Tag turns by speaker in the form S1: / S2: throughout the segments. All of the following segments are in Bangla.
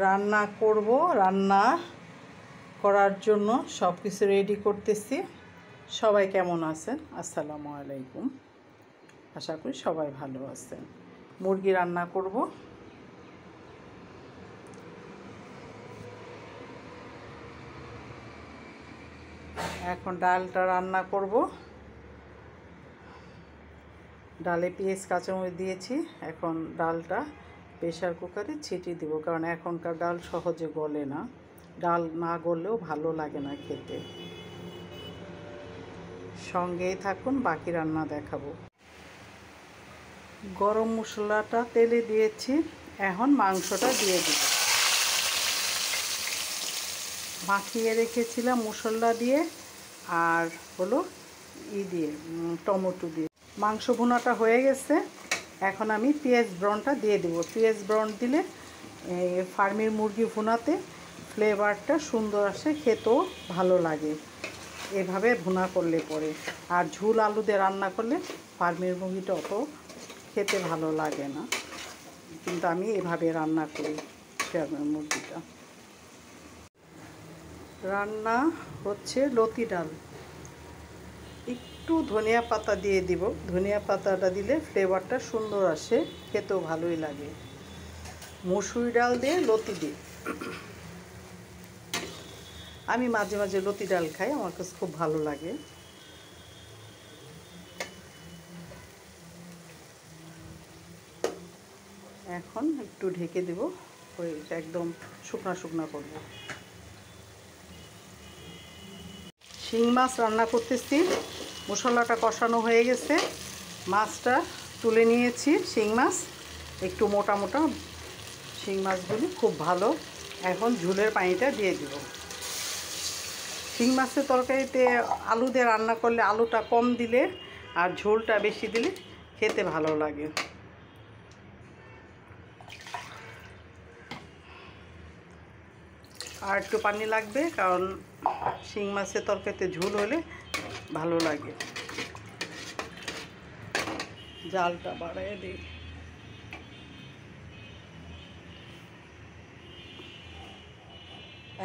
S1: রান্না করব। রান্না করার জন্য সব কিছু রেডি করতেছি। সবাই কেমন আছেন? আসসালামু আলাইকুম। আশা করি সবাই ভালো আছেন। মুরগি রান্না করব। এখন ডালটা রান্না করব। ডালে পেঁয়াজ কাঁচামরিচ দিয়েছি। এখন ডালটা প্রেসার কুকারে ছিটিয়ে দেবো, কারণ এখনকার ডাল সহজে গলে না। ডাল না গললেও ভালো লাগে না খেতে। সঙ্গেই থাকুন, বাকি রান্না দেখাবো। গরম মশলাটা তেলে দিয়েছি। এখন মাংসটা দিয়ে দিব। মাখিয়ে রেখেছিলাম মশলা দিয়ে আর হলো দিয়ে টমেটো দিয়ে। মাংস ভুনাটা হয়ে গেছে। এখন আমি পেঁয়াজ ব্রাউনটা দিয়ে দেবো। পেঁয়াজ ব্রাউন দিলে ফার্মের মুরগি ভুনাতে ফ্লেভারটা সুন্দর আসে, খেতেও ভালো লাগে এভাবে ভুনা করলে পরে। আর ঝোল আলু দিয়ে রান্না করলে ফার্মের মুরগিটা অত খেতে ভালো লাগে না, কিন্তু আমি এভাবে রান্না করি ফার্মের মুরগিটা। রান্না হচ্ছে লতি ডাল। একটু ধনিয়া পাতা দিয়ে দিব। ধনিয়া পাতাটা দিলে ফ্লেভারটা সুন্দর আসে, খেতেও ভালোই লাগে। মসুর ডাল দিয়ে লতি দিই। আমি মাঝে মাঝে লতি ডাল খাই, আমার কাছে খুব ভালো লাগে। এখন একটু ঢেকে দেব, একদম শুকনা শুকনা করব। শিং মাছ রান্না করতেছি। মশলাটা কষানো হয়ে গেছে। মাছটা তুলে নিয়েছি। শিং মাছ একটু মোটা মোটা শিং মাছগুলি খুব ভালো। এখন ঝোলের পানিটা দিয়ে দিব। শিং মাছের তরকারিতে আলু দিয়ে রান্না করলে আলুটা কম দিলে আর ঝোলটা বেশি দিলে খেতে ভালো লাগে। আর একটু পানি লাগবে, কারণ শিং মাছের তরকারিতে ঝোল হলে ভালো লাগে। জালটা বাড়ায় দিই।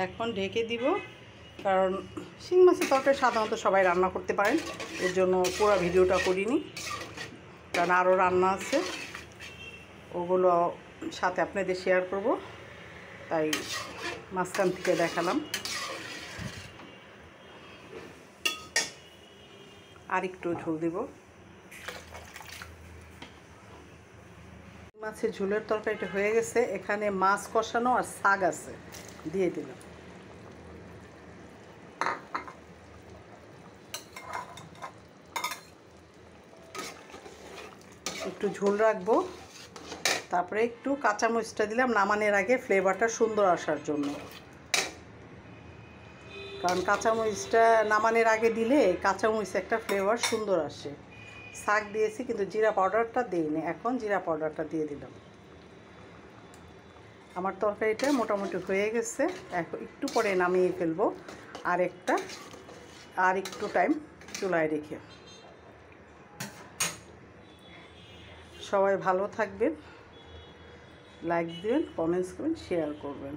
S1: এখন ঢেকে দিব, কারণ শিং মাছের তরকারি সাধারণত সবাই রান্না করতে পারেন, এর জন্য পুরো ভিডিওটা করিনি, কারণ আরও রান্না আছে, ওগুলো সাথে আপনাদের শেয়ার করব, তাই মাঝখান থেকে দেখালাম। আর একটু ঝোল দিব। মাছের ঝোলের তরকারিটা হয়ে গেছে। এখানে মাছ কষানো আর শাক আছে, দিয়ে দিলাম। একটু ঝোল রাখবো, তারপরে একটু কাঁচামরিচটা দিলাম নামানোর আগে, ফ্লেভারটা সুন্দর আসার জন্য। কারণ কাঁচামরিচটা নামানোর আগে দিলে কাঁচামরিচ একটা ফ্লেভার সুন্দর আসে। শাক দিয়েছি কিন্তু জিরা পাউডারটা দিইনি, এখন জিরা পাউডারটা দিয়ে দিলাম। আমার তরকারিটা মোটামুটি হয়ে গেছে। এখন একটু পরে নামিয়ে ফেলবো। আর একটু টাইম চুলায় রেখে। সবাই ভালো থাকবেন, লাইক দিবেন, কমেন্টস করবেন, শেয়ার করবেন।